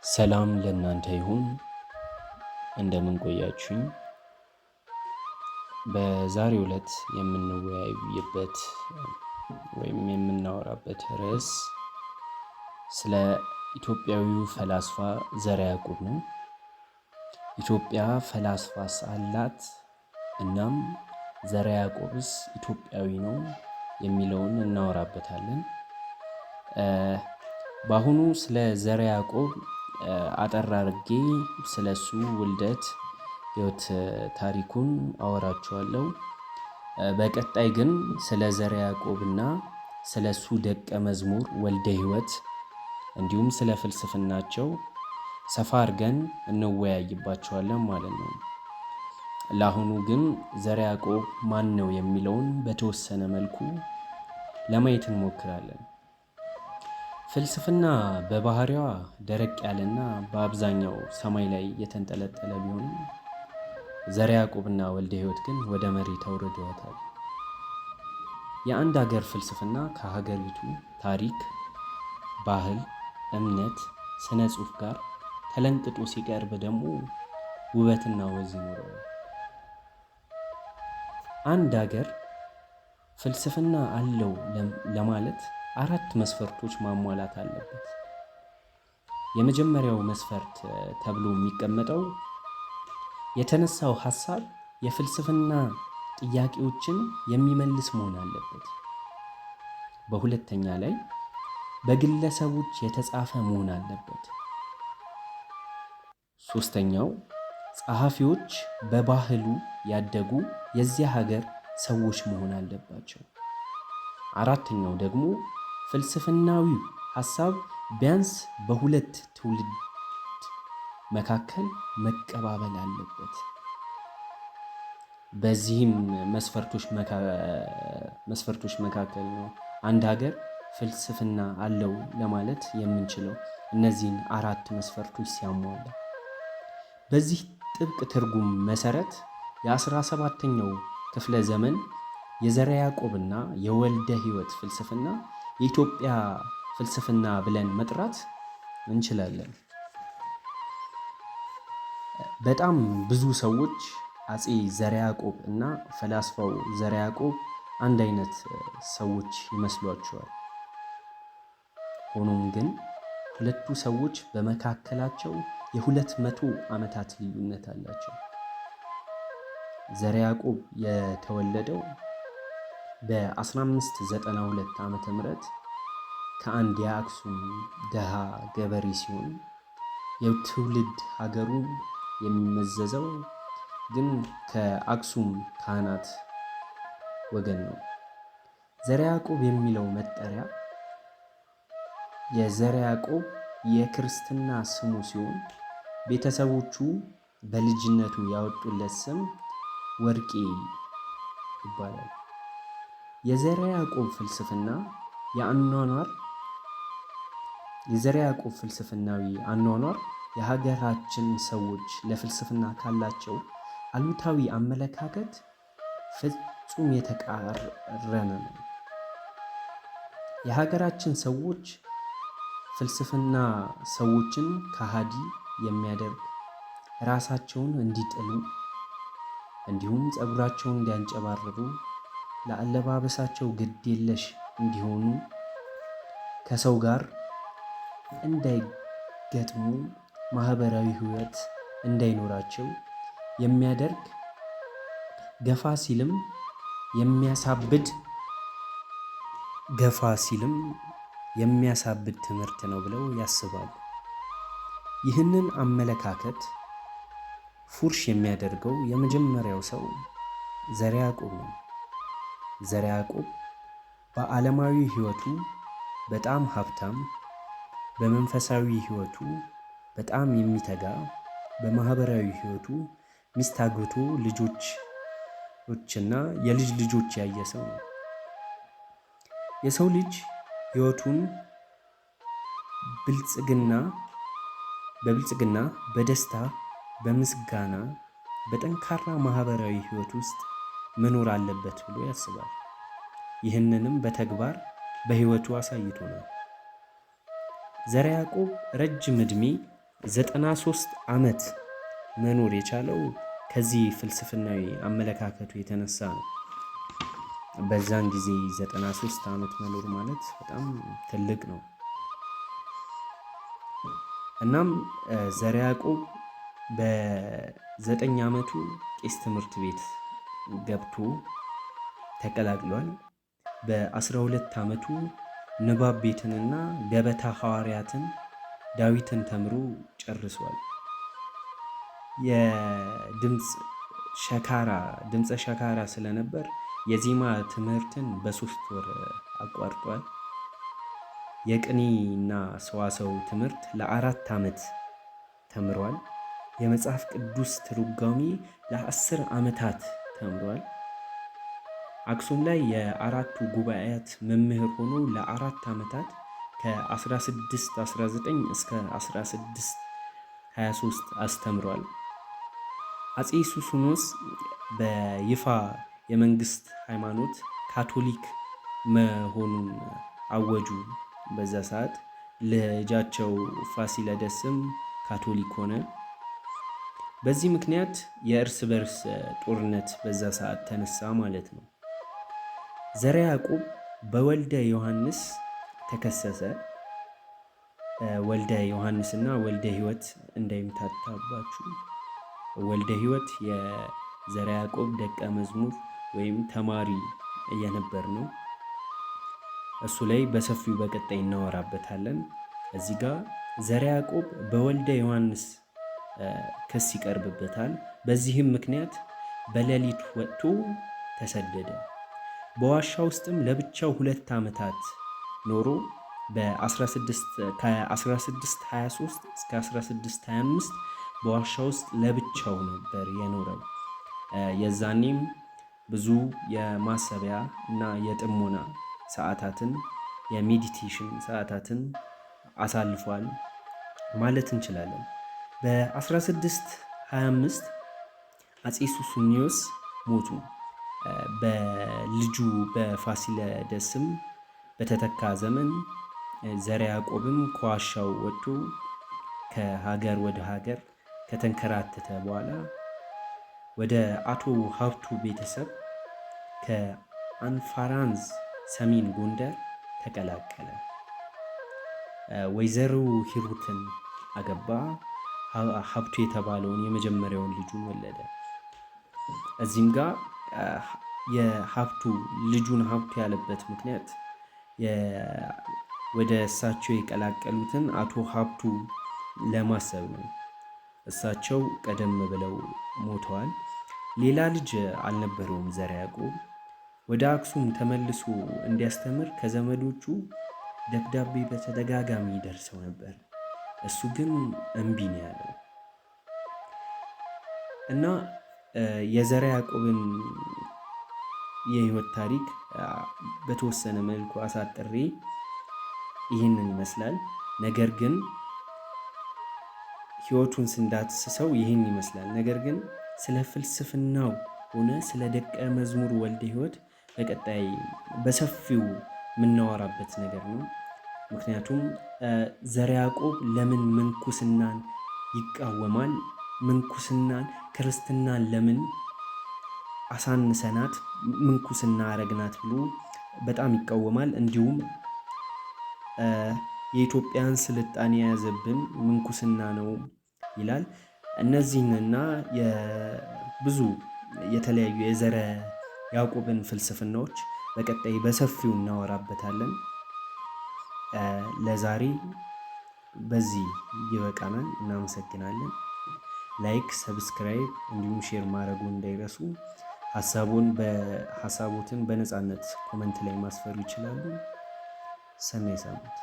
ሰላም ለእናንተ ይሁን። እንደምን ቆያችሁኝ? በዛሬው ዕለት የምንወያይበት ወይም የምናወራበት ርዕስ ስለ ኢትዮጵያዊው ፈላስፋ ዘርዓ ያዕቆብ ነው። ኢትዮጵያ ፈላስፋስ አላት? እናም ዘርዓ ያዕቆብስ ኢትዮጵያዊ ነው የሚለውን እናወራበታለን። በአሁኑ ስለ ዘርዓ ያዕቆብ አጠር አድርጌ ስለሱ ውልደት ሕይወት ታሪኩን አወራችኋለሁ። በቀጣይ ግን ስለ ዘርዓ ያዕቆብና ስለሱ ደቀ መዝሙር ወልደ ሕይወት እንዲሁም ስለ ፍልስፍናቸው ሰፋ አድርገን እንወያይባቸዋለን ማለት ነው። ለአሁኑ ግን ዘርዓ ያዕቆብ ማን ነው የሚለውን በተወሰነ መልኩ ለማየት እንሞክራለን። ፍልስፍና በባህሪዋ ደረቅ ያለና በአብዛኛው ሰማይ ላይ የተንጠለጠለ ቢሆንም ዘርዓ ያዕቆብና ወልደ ሕይወት ግን ወደ መሬት አውርደዋታል። የአንድ ሀገር ፍልስፍና ከሀገሪቱ ታሪክ፣ ባህል፣ እምነት፣ ስነ ጽሑፍ ጋር ተለንቅጦ ሲቀርብ ደግሞ ውበትና ወዝ ይኖረዋል። አንድ ሀገር ፍልስፍና አለው ለማለት 4 መስፈርቶች ማሟላት አለበት። የመጀመሪያው መስፈርት ተብሎ የሚቀመጠው የተነሳው ሐሳብ የፍልስፍና ጥያቄዎችን የሚመልስ መሆን አለበት። በሁለተኛ ላይ በግለሰቦች የተጻፈ መሆን አለበት። ሶስተኛው ጸሐፊዎች በባህሉ ያደጉ የዚያ ሀገር ሰዎች መሆን አለባቸው። አራተኛው ደግሞ ፍልስፍናዊ ሐሳብ ቢያንስ በ2 ትውልድ መካከል መቀባበል አለበት። በዚህም መስፈርቶች መካከል ነው አንድ ሀገር ፍልስፍና አለው ለማለት የምንችለው እነዚህን 4 መስፈርቶች ሲያሟላ። በዚህ ጥብቅ ትርጉም መሰረት የ17ኛው ክፍለ ዘመን የዘርዓ ያዕቆብና የወልደ ሕይወት ፍልስፍና የኢትዮጵያ ፍልስፍና ብለን መጥራት እንችላለን። በጣም ብዙ ሰዎች አፄ ዘርዓ ያዕቆብ እና ፈላስፋው ዘርዓ ያዕቆብ አንድ አይነት ሰዎች ይመስሏቸዋል። ሆኖም ግን ሁለቱ ሰዎች በመካከላቸው የ200 ዓመታት ልዩነት አላቸው። ዘርዓ ያዕቆብ የተወለደው በ1592 ዓመተ ምህረት ከአንድ የአክሱም ደሃ ገበሬ ሲሆን የትውልድ ሀገሩ የሚመዘዘው ግን ከአክሱም ካህናት ወገን ነው። ዘርዓ ያዕቆብ የሚለው መጠሪያ የዘርዓ ያዕቆብ የክርስትና ስሙ ሲሆን ቤተሰቦቹ በልጅነቱ ያወጡለት ስም ወርቄ ይባላል። የዘርዓ ያዕቆብ ፍልስፍናዊ አኗኗር የሀገራችን ሰዎች ለፍልስፍና ካላቸው አሉታዊ አመለካከት ፍጹም የተቃረነ ነው። የሀገራችን ሰዎች ፍልስፍና ሰዎችን ከሃዲ የሚያደርግ፣ ራሳቸውን እንዲጥሉ እንዲሁም ፀጉራቸውን እንዲያንጨባርሩ፣ ለአለባበሳቸው ግድ የለሽ እንዲሆኑ፣ ከሰው ጋር እንዳይገጥሙ፣ ማህበራዊ ህይወት እንዳይኖራቸው የሚያደርግ ገፋ ሲልም የሚያሳብድ ትምህርት ነው ብለው ያስባሉ። ይህንን አመለካከት ፉርሽ የሚያደርገው የመጀመሪያው ሰው ዘርዓ ያዕቆብ ነው። ዘርዓ ያዕቆብ በዓለማዊ ህይወቱ በጣም ሀብታም፣ በመንፈሳዊ ህይወቱ በጣም የሚተጋ፣ በማህበራዊ ህይወቱ ሚስት አግብቶ ልጆችና የልጅ ልጆች ያየ ሰው ነው። የሰው ልጅ ህይወቱን በብልጽግና፣ በደስታ፣ በምስጋና፣ በጠንካራ ማህበራዊ ህይወት ውስጥ መኖር አለበት ብሎ ያስባል። ይህንንም በተግባር በህይወቱ አሳይቶናል። ዘርዓ ያዕቆብ ረጅም ዕድሜ 93 ዓመት መኖር የቻለው ከዚህ ፍልስፍናዊ አመለካከቱ የተነሳ ነው። በዛን ጊዜ 93 ዓመት መኖር ማለት በጣም ትልቅ ነው። እናም ዘርዓ ያዕቆብ በ9 ዓመቱ ቄስ ትምህርት ቤት ገብቶ ተቀላቅሏል። በ12 ዓመቱ ንባብ ቤትንና ገበታ ሐዋርያትን ዳዊትን ተምሮ ጨርሷል። የድምፀ ሸካራ ስለነበር የዜማ ትምህርትን በ3 ወር አቋርጧል። የቅኔና ሰዋሰው ትምህርት ለ4 ዓመት ተምሯል። የመጽሐፍ ቅዱስ ትርጓሜ ለ10 ዓመታት ተምሯል። አክሱም ላይ የአራቱ ጉባኤያት መምህር ሆኖ ለ4 ዓመታት ከ1619 እስከ 1623 አስተምሯል። አፄ ሱስንዮስ በይፋ የመንግስት ሃይማኖት ካቶሊክ መሆኑን አወጁ። በዛ ሰዓት ልጃቸው ፋሲለደስም ካቶሊክ ሆነ። በዚህ ምክንያት የእርስ በርስ ጦርነት በዛ ሰዓት ተነሳ ማለት ነው። ዘርዓ ያዕቆብ በወልደ ዮሐንስ ተከሰሰ። ወልደ ዮሐንስ እና ወልደ ሕይወት እንዳይምታታባችሁ። ወልደ ሕይወት የዘርዓ ያዕቆብ ደቀ መዝሙር ወይም ተማሪ እየነበር ነው። እሱ ላይ በሰፊው በቀጣይ እናወራበታለን። እዚህ ጋር ዘርዓ ያዕቆብ በወልደ ዮሐንስ ክስ ይቀርብበታል። በዚህም ምክንያት በሌሊት ወጥቶ ተሰደደ። በዋሻ ውስጥም ለብቻው 2 ዓመታት ኖሮ ከ1623 እስከ 1625 በዋሻ ውስጥ ለብቻው ነበር የኖረው። የዛኔም ብዙ የማሰቢያ እና የጥሞና ሰዓታትን የሜዲቴሽን ሰዓታትን አሳልፏል ማለት እንችላለን። በ1625 አፄ ሱስንዮስ ሞቱ። በልጁ በፋሲለደስም በተተካ ዘመን ዘርዓ ያዕቆብም ከዋሻው ወጥቶ ከሀገር ወደ ሀገር ከተንከራተተ በኋላ ወደ አቶ ሀብቱ ቤተሰብ ከአንፋራንዝ ሰሜን ጎንደር ተቀላቀለ። ወይዘሮ ሂሩትን አገባ። ሀብቱ የተባለውን የመጀመሪያውን ልጁን ወለደ። እዚህም ጋር የሀብቱ ልጁን ሀብቱ ያለበት ምክንያት ወደ እሳቸው የቀላቀሉትን አቶ ሀብቱ ለማሰብ ነው። እሳቸው ቀደም ብለው ሞተዋል። ሌላ ልጅ አልነበረውም ዘርዓ ያዕቆብ። ወደ አክሱም ተመልሶ እንዲያስተምር ከዘመዶቹ ደብዳቤ በተደጋጋሚ ደርሰው ነበር። እሱ ግን እምቢ ነው ያለው እና የዘርዓ ያዕቆብን የህይወት ታሪክ በተወሰነ መልኩ አሳጥሬ ይህንን ይመስላል። ነገር ግን ህይወቱን ስንዳስሰው ይህን ይመስላል። ነገር ግን ስለ ፍልስፍናው ሆነ ስለ ደቀ መዝሙር ወልደ ሕይወት በቀጣይ በሰፊው የምናወራበት ነገር ነው። ምክንያቱም ዘርዓ ያዕቆብ ለምን ምንኩስናን ይቃወማል? ምንኩስናን ክርስትናን ለምን አሳንሰናት ምንኩስና አረግናት ብሎ በጣም ይቃወማል። እንዲሁም የኢትዮጵያን ስልጣኔ የያዘብን ምንኩስና ነው ይላል። እነዚህንና ብዙ የተለያዩ የዘርዓ ያዕቆብን ፍልስፍናዎች በቀጣይ በሰፊው እናወራበታለን። ለዛሬ በዚህ ይበቃናል። እናመሰግናለን። ላይክ፣ ሰብስክራይብ እንዲሁም ሼር ማድረጉ እንዳይረሱ። ሀሳቦትን በነፃነት ኮመንት ላይ ማስፈሩ ይችላሉ። ሰናይ ሳምንት